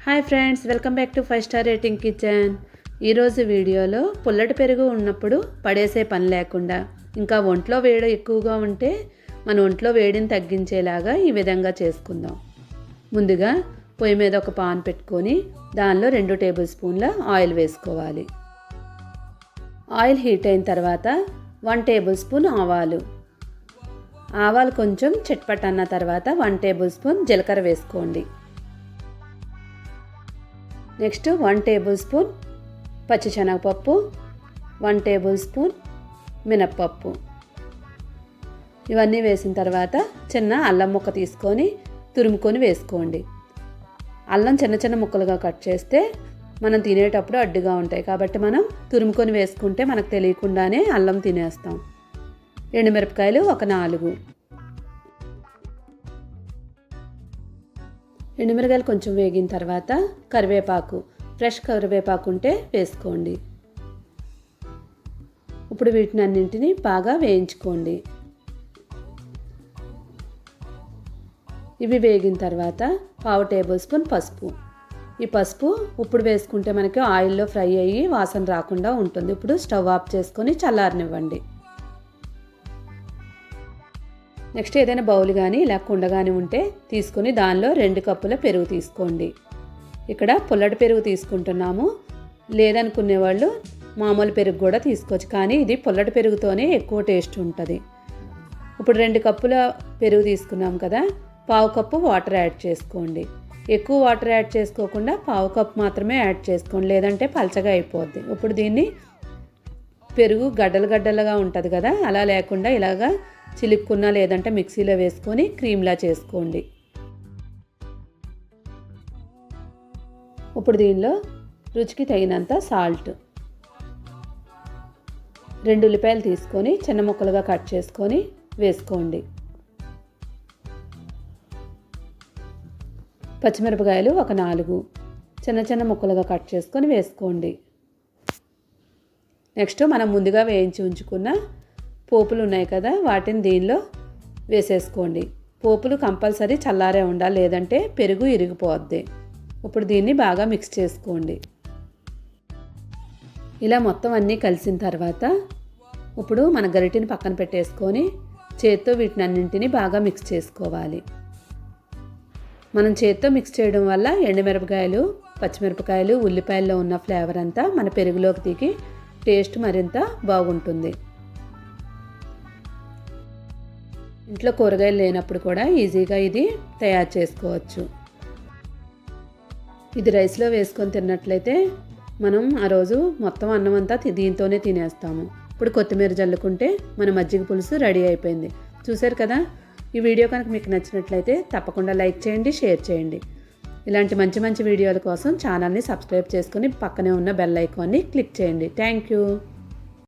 Hi friends, welcome back to 5 star rating kitchen. ఈరోజు వీడియోలో పుల్లటి పెరుగు ఉన్నప్పుడు పడేసే పని లేకుండా, ఇంకా ఒంట్లో వేడి ఎక్కువగా ఉంటే మన ఒంట్లో వేడిని తగ్గించేలాగా ఈ విధంగా చేసుకుందాం. ముందుగా పొయ్యి మీద ఒక పాన్ పెట్టుకొని దానిలో 2 టేబుల్ స్పూన్ల ఆయిల్ వేసుకోవాలి. ఆయిల్ హీట్ అయిన తర్వాత 1 టేబుల్ స్పూన్ ఆవాలు కొంచెం చిట్పట్ అన్న తర్వాత 1 టేబుల్ స్పూన్ జీలకర్ర వేసుకోండి. నెక్స్ట్ 1 టేబుల్ స్పూన్ పచ్చిశనగపప్పు, 1 టేబుల్ స్పూన్ మినప్పప్పు. ఇవన్నీ వేసిన తర్వాత చిన్న అల్లం ముక్క తీసుకొని తురుముకొని వేసుకోండి. అల్లం చిన్న చిన్న ముక్కలుగా కట్ చేస్తే మనం తినేటప్పుడు అడ్డుగా ఉంటాయి, కాబట్టి మనం తురుముకొని వేసుకుంటే మనకు తెలియకుండానే అల్లం తినేస్తాం. ఎండుమిరపకాయలు ఒక 4. ఎండుమిరపకాయలు కొంచెం వేగిన తర్వాత కరివేపాకు, ఫ్రెష్ కరివేపాకు ఉంటే వేసుకోండి. ఇప్పుడు వీటిని అన్నింటినీ బాగా వేయించుకోండి. ఇవి వేగిన తర్వాత 1/2 టేబుల్ స్పూన్ పసుపు. ఈ పసుపు ఇప్పుడు వేసుకుంటే మనకి ఆయిల్లో ఫ్రై అయ్యి వాసన రాకుండా ఉంటుంది. ఇప్పుడు స్టవ్ ఆఫ్ చేసుకొని చల్లారనివ్వండి. నెక్స్ట్ ఏదైనా బౌల్ కానీ ఇలా కుండ కానీ ఉంటే తీసుకొని దానిలో 2 కప్పుల పెరుగు తీసుకోండి. ఇక్కడ పుల్లటి పెరుగు తీసుకుంటున్నాము, లేదనుకునే వాళ్ళు మామూలు పెరుగు కూడా తీసుకోవచ్చు, కానీ ఇది పుల్లటి పెరుగుతోనే ఎక్కువ టేస్ట్ ఉంటుంది. ఇప్పుడు 2 కప్పుల పెరుగు తీసుకున్నాం కదా, 1/2 కప్పు వాటర్ యాడ్ చేసుకోండి. ఎక్కువ వాటర్ యాడ్ చేసుకోకుండా 1/2 కప్పు మాత్రమే యాడ్ చేసుకోండి, లేదంటే పలచగా అయిపోద్ది. ఇప్పుడు దీన్ని పెరుగు గడ్డలుగా ఉంటుంది కదా, అలా లేకుండా ఇలాగా చిలుక్కున్నా లేదంటే మిక్సీలో వేసుకొని క్రీమ్లా చేసుకోండి. ఇప్పుడు దీనిలో రుచికి తగినంత సాల్ట్, 2 ఉల్లిపాయలు తీసుకొని చిన్న ముక్కలుగా కట్ చేసుకొని వేసుకోండి. పచ్చిమిరపకాయలు ఒక 4 చిన్న ముక్కలుగా కట్ చేసుకొని వేసుకోండి. నెక్స్ట్ మనం ముందుగా వేయించి ఉంచుకున్న పోపులు ఉన్నాయి కదా, వాటిని దీనిలో వేసేసుకోండి. పోపులు కంపల్సరీ చల్లారే ఉండాలి, లేదంటే పెరుగు ఇరిగిపోద్ది. ఇప్పుడు దీన్ని బాగా మిక్స్ చేసుకోండి. ఇలా మొత్తం అన్నీ కలిసిన తర్వాత ఇప్పుడు మన గరిటెని పక్కన పెట్టేసుకొని చేత్తో వీటిని అన్నింటినీ బాగా మిక్స్ చేసుకోవాలి. మనం చేత్తో మిక్స్ చేయడం వల్ల ఎండుమిరపకాయలు, పచ్చిమిరపకాయలు, ఉల్లిపాయల్లో ఉన్న ఫ్లేవర్ అంతా మన పెరుగులోకి దిగి టేస్ట్ మరింత బాగుంటుంది. ఇంట్లో కూరగాయలు లేనప్పుడు కూడా ఈజీగా ఇది తయారు చేసుకోవచ్చు. ఇది రైస్లో వేసుకొని తిన్నట్లయితే మనం ఆ రోజు మొత్తం అన్నం అంతా దీంతోనే తినేస్తాము. ఇప్పుడు కొత్తిమీర జల్లుకుంటే మన మజ్జిగ పులుసు రెడీ అయిపోయింది. చూశారు కదా, ఈ వీడియో కనుక మీకు నచ్చినట్లయితే తప్పకుండా లైక్ చేయండి, షేర్ చేయండి. ఇలాంటి మంచి వీడియోల కోసం ఛానల్ని సబ్స్క్రైబ్ చేసుకొని పక్కనే ఉన్న బెల్ ఐకాన్ని క్లిక్ చేయండి. Thank you.